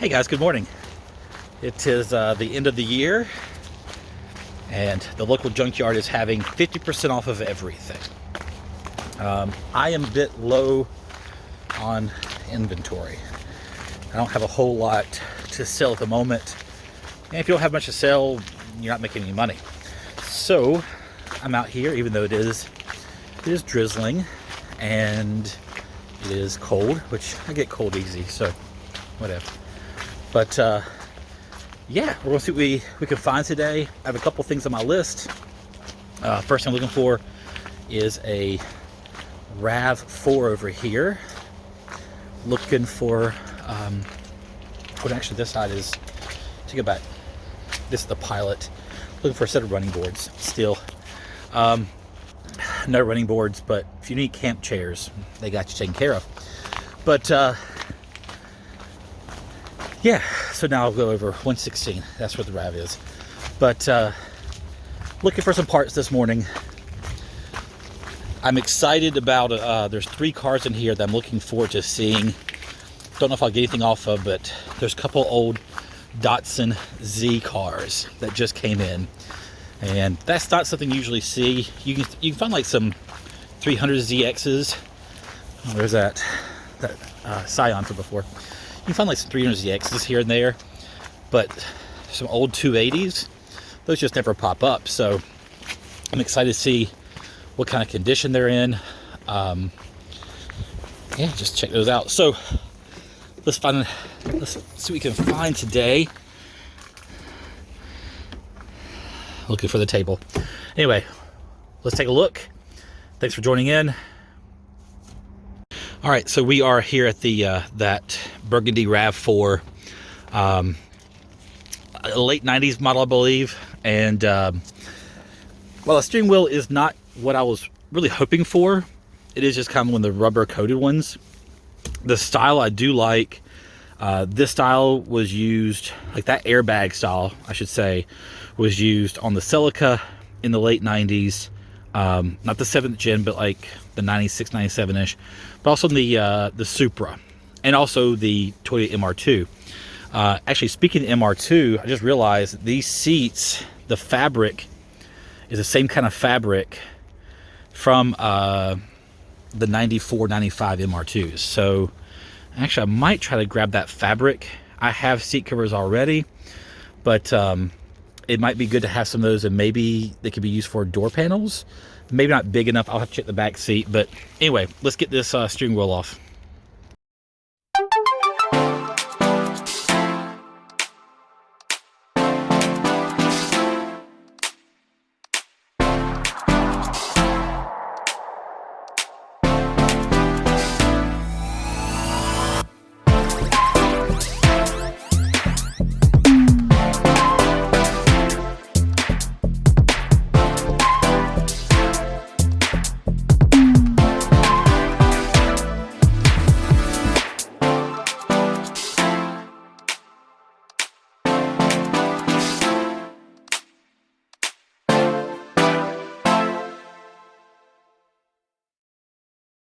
Hey guys, good morning. It is the end of the year, and the local junkyard is having 50% off of everything. I am a bit low on inventory. I don't have a whole lot to sell at the moment, and if you don't have much to sell, you're not making any money. So I'm out here, even though it is drizzling and it is cold, which I get cold easy, so whatever. But yeah, we're gonna see what we can find today. I have a couple things on my list. First thing I'm looking for is a RAV4 over here. Looking for, well, actually this side is, take it back. This is the Pilot. Looking for a set of running boards still. No running boards, but if you need camp chairs, they got you taken care of. But yeah, so now I'll go over 116. That's where the RAV is. But looking for some parts this morning. I'm excited about, there's 3 cars in here that I'm looking forward to seeing. Don't know if I'll get anything off of, but there's a couple old Datsun Z cars that just came in. And that's not something you usually see. You can find like some 300ZXs. Oh, there's that Scion from before. You can find like some 300ZXs here and there, but some old 280s, those just never pop up. So I'm excited to see what kind of condition they're in. Yeah, just check those out. So let's see what we can find today. Looking for the table. Anyway, let's take a look. Thanks for joining in. All right, so we are here at the that Burgundy RAV4, a late 90s model, I believe. And while the steering wheel is not what I was really hoping for, it is just kind of one of the rubber coated ones. The style I do like. This style was used, like that airbag style, I should say, was used on the Celica in the late 90s. Not the 7th gen, but like the 96, 97-ish. But also in the Supra. And also the Toyota MR2. Actually, speaking of MR2, I just realized that these seats, the fabric, is the same kind of fabric from the 94, 95 MR2s. So actually, I might try to grab that fabric. I have seat covers already, but it might be good to have some of those, and maybe they could be used for door panels. Maybe not big enough. I'll have to check the back seat. But anyway, let's get this steering wheel off.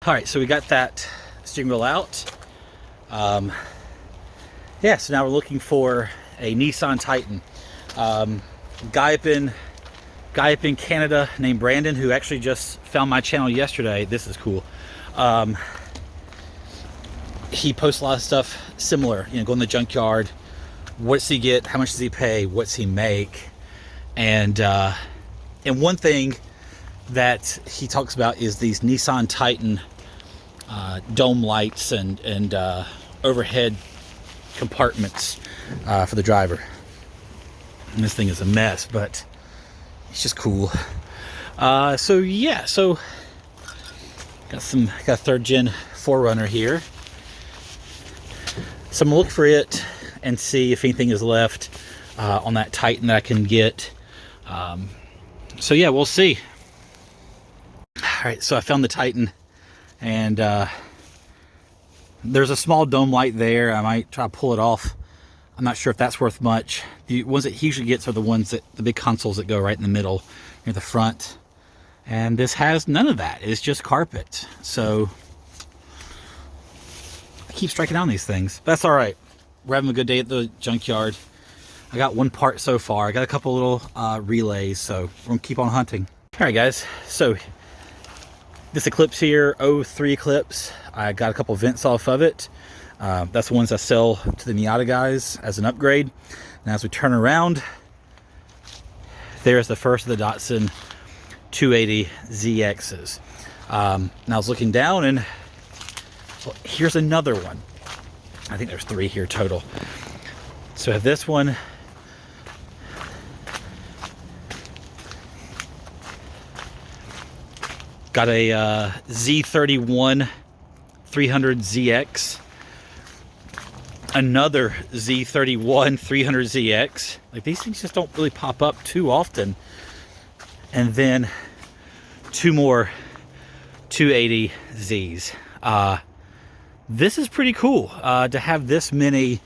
All right, so we got that steering wheel out. Yeah, so now we're looking for a Nissan Titan. Guy up in Canada named Brandon, who actually just found my channel yesterday. This is cool. He posts a lot of stuff similar, you know, go in the junkyard. What's he get? How much does he pay? What's he make? And one thing that he talks about is these Nissan Titan dome lights and overhead compartments for the driver. And this thing is a mess, but it's just cool. So yeah, so got a 3rd gen 4Runner here. So I'm gonna look for it and see if anything is left on that Titan that I can get. So yeah, we'll see. All right, so I found the Titan, and there's a small dome light there. I might try to pull it off. I'm not sure if that's worth much. The ones that he usually gets are the ones that, the big consoles that go right in the middle near the front. And this has none of that. It's just carpet. So I keep striking down these things. That's all right. we're having a good day at the junkyard. I got one part so far. I got a couple little relays, so we're gonna keep on hunting. All right, guys. So this Eclipse here, 03 Eclipse. I got a couple vents off of it. That's the ones I sell to the Miata guys as an upgrade. Now, as we turn around, there's the first of the Datsun 280 ZXs. Now I was looking down, and well, here's another one. I think there's 3 here total. So I have this one. Got a Z31 300ZX. Another Z31 300ZX. Like, these things just don't really pop up too often. And then 2 more 280Zs. This is pretty cool to have this many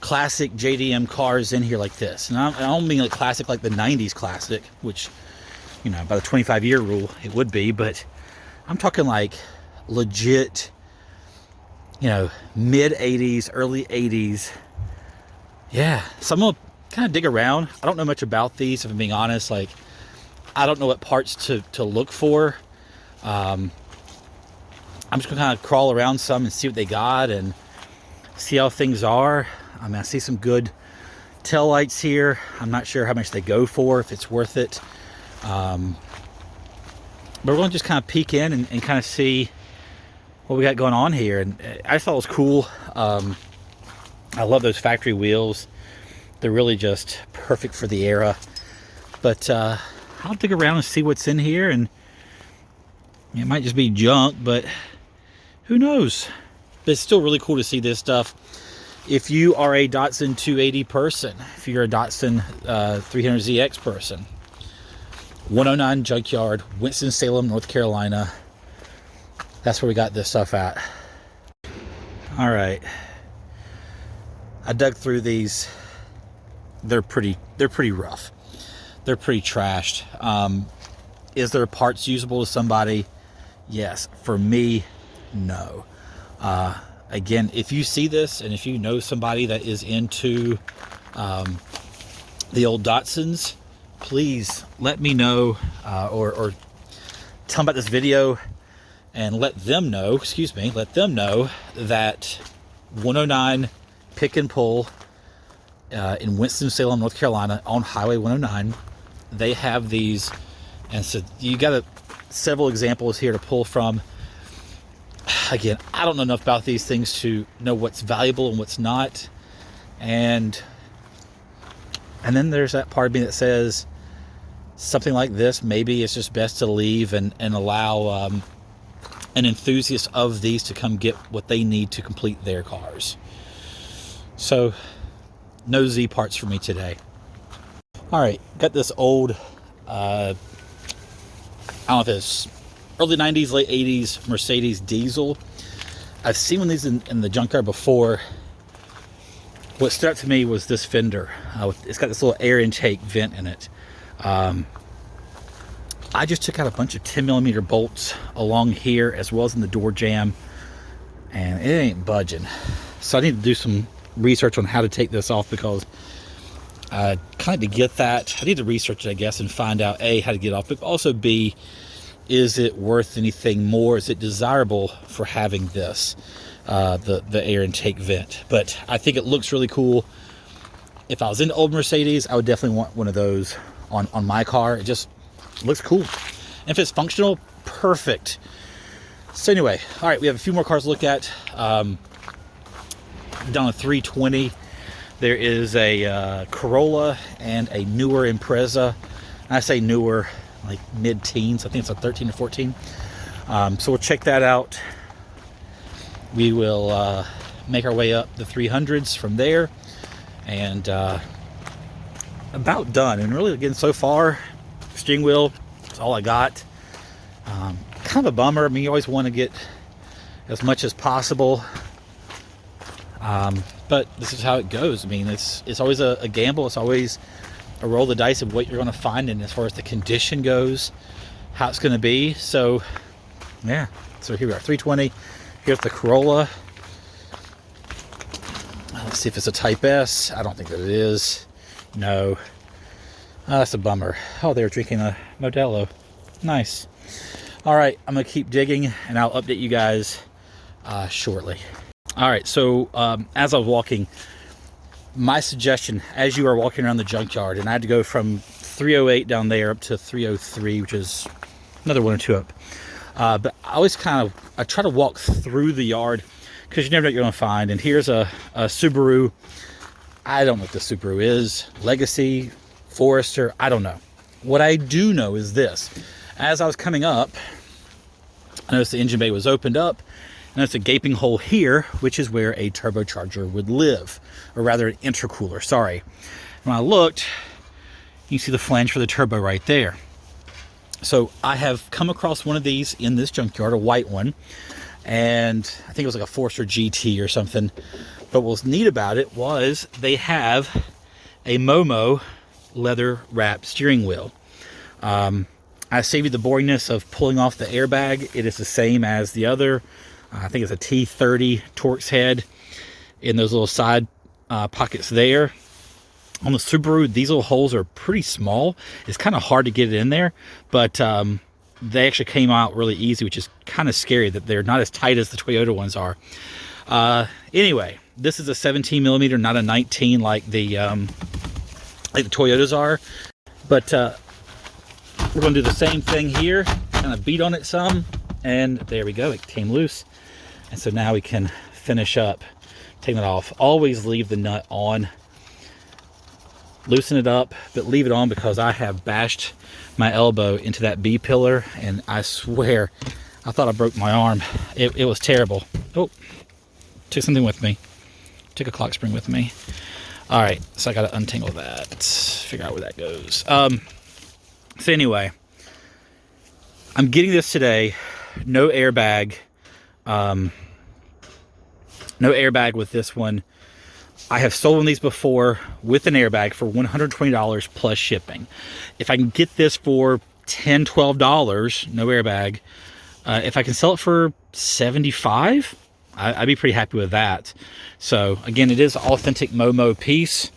classic JDM cars in here like this. And I don't mean like classic like the 90s classic, which, you know, by the 25-year rule it would be, but I'm talking like legit, you know, mid 80s, early 80s. Yeah, so I'm gonna kind of dig around. I don't know much about these, if I'm being honest. Like, I don't know what parts to look for. I'm just gonna kind of crawl around some and see what they got and see how things are. I mean, I see some good tail lights here. I'm not sure how much they go for, if it's worth it. But we're going to just kind of peek in and kind of see what we got going on here. And I thought it was cool. I love those factory wheels. They're really just perfect for the era. But I'll dig around and see what's in here. And it might just be junk, but who knows? But it's still really cool to see this stuff. If you are a Datsun 280 person, if you're a Datsun 300ZX person, 109 Junkyard, Winston-Salem, North Carolina. That's where we got this stuff at. All right. I dug through these. They're pretty rough. They're pretty trashed. Is there parts usable to somebody? Yes. For me, no. Again, if you see this and if you know somebody that is into the old Datsuns, please let me know, or tell them about this video and let them know that 109 Pick and Pull in Winston-Salem, North Carolina on Highway 109, they have these. And so you got several examples here to pull from. Again, I don't know enough about these things to know what's valuable and what's not. And then there's that part of me that says something like this, maybe it's just best to leave and allow an enthusiast of these to come get what they need to complete their cars. So, no Z parts for me today. All right, got this old, I don't know if it's early 90s, late 80s Mercedes diesel. I've seen one of these in the junkyard before. What stood out to me was this fender. It's got this little air intake vent in it. I just took out a bunch of 10mm bolts along here as well as in the door jamb, and it ain't budging. So I need to do some research on how to take this off, because kind of to get that, I need to research it, I guess, and find out A, how to get it off, but also B, is it worth anything more? Is it desirable for having this? The air intake vent. But I think it looks really cool. If I was into old Mercedes, I would definitely want one of those on my car. It just looks cool. And if it's functional, perfect. So anyway, all right, we have a few more cars to look at. Down a 320, there is a Corolla and a newer Impreza. I say newer, like mid-teens. I think it's a 13 or 14. So we'll check that out. We will make our way up the 300s from there, and about done. And really, again, so far, steering wheel is all I got. Kind of a bummer. I mean, you always want to get as much as possible, but this is how it goes. I mean, it's always a gamble. It's always a roll of the dice of what you're going to find, and as far as the condition goes, how it's going to be. So yeah, so here we are, 320. Here's the Corolla. Let's see if it's a Type S. I don't think that it is. No. That's a bummer. Oh, they're drinking a Modelo. Nice. All right, I'm going to keep digging, and I'll update you guys shortly. All right, so as I was walking, my suggestion, as you are walking around the junkyard, and I had to go from 308 down there up to 303, which is another 1 or 2 up. But I always I try to walk through the yard because you never know what you're going to find. And here's a Subaru. I don't know what the Subaru is. Legacy, Forester, I don't know. What I do know is this. As I was coming up, I noticed the engine bay was opened up. And it's a gaping hole here, which is where a turbocharger would live. Or rather, an intercooler, sorry. When I looked, you can see the flange for the turbo right there. So I have come across one of these in this junkyard, a white one. And I think it was like a Forester GT or something. But what was neat about it was they have a Momo leather wrapped steering wheel. I saved you the boringness of pulling off the airbag. It is the same as the other. I think it's a T30 Torx head in those little side pockets there. On the Subaru, these little holes are pretty small. It's kind of hard to get it in there, but they actually came out really easy, which is kind of scary that they're not as tight as the Toyota ones are. Anyway, this is a 17 millimeter, not a 19 like the Toyotas are. But we're going to do the same thing here, kind of beat on it some, and there we go. It came loose. And so now we can finish up taking it off. Always leave the nut on. Loosen it up, but leave it on because I have bashed my elbow into that B pillar, and I swear I thought I broke my arm. It was terrible. Oh, took something with me. Took a clock spring with me. All right, so I got to untangle that. Figure out where that goes. So anyway, I'm getting this today. No airbag. No airbag with this one. I have sold one of these before with an airbag for $120 plus shipping. If I can get this for $10, $12, no airbag, if I can sell it for $75, I'd be pretty happy with that. So again, it is an authentic Momo piece.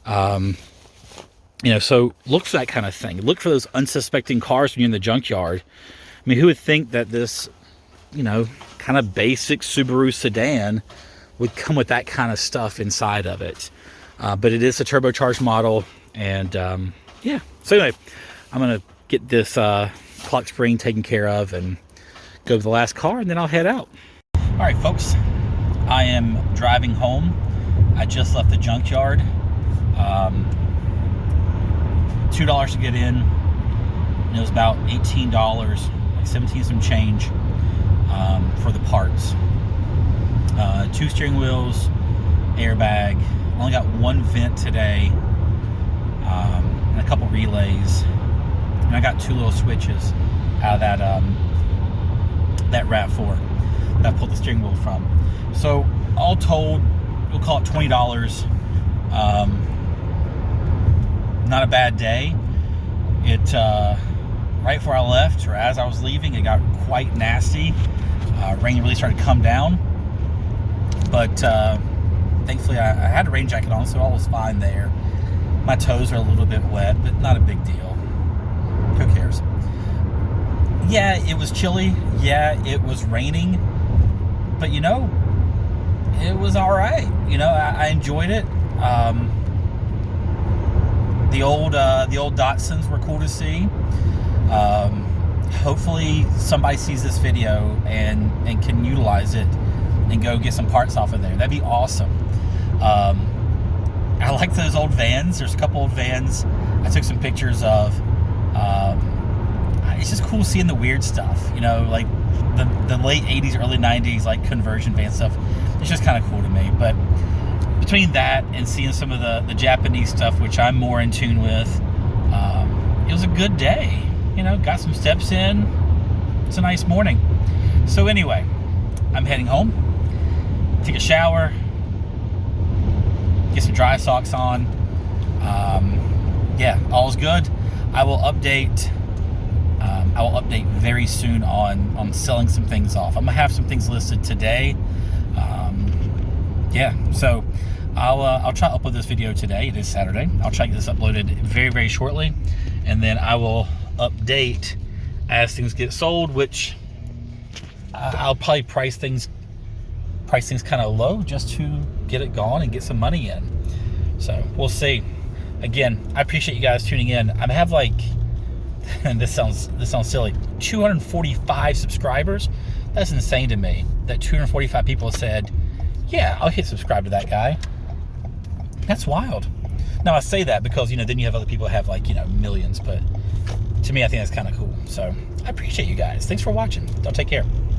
So look for that kind of thing. Look for those unsuspecting cars when you're in the junkyard. I mean, who would think that this, kind of basic Subaru sedan would come with that kind of stuff inside of it? But it is a turbocharged model, and yeah. So anyway, I'm gonna get this clock spring taken care of and go to the last car, and then I'll head out. All right, folks, I am driving home. I just left the junkyard. $2 to get in, and it was about $18, like 17 some change for the parts. 2 steering wheels, airbag. Only got 1 vent today, and a couple relays, and I got 2 little switches out of that that RAV4 that I pulled the steering wheel from. So all told, we'll call it $20. Not a bad day. It right before I left, or as I was leaving, it got quite nasty. Rain really started to come down, but thankfully I had a rain jacket on, so all was fine there. My toes are a little bit wet, but not a big deal. Who cares? Yeah, it was chilly. Yeah, it was raining, but it was all right. I enjoyed it. The old Datsuns were cool to see. Hopefully somebody sees this video and can utilize it and go get some parts off of there. That'd be awesome. I like those old vans. There's a couple old vans I took some pictures of. It's just cool seeing the weird stuff, like the late 80s, early 90s, like conversion van stuff. It's just kind of cool to me. But between that and seeing some of the Japanese stuff, which I'm more in tune with, it was a good day. Got some steps in. It's a nice morning. So anyway, I'm heading home, take a shower, get some dry socks on. Yeah, all's good. I will update very soon on selling some things off. I'm gonna have some things listed today. Yeah, so I'll try to upload this video today. It is Saturday. I'll try to get this uploaded very, very shortly, and then I will update as things get sold, which I'll probably price things kind of low just to get it gone and get some money in. So we'll see. Again, I appreciate you guys tuning in. I have like, and this sounds silly, 245 subscribers. That's insane to me that 245 people said, yeah, I'll hit subscribe to that guy. That's wild. Now I say that because, then you have other people that have like, millions, but to me, I think that's kind of cool. So I appreciate you guys. Thanks for watching. Y'all take care.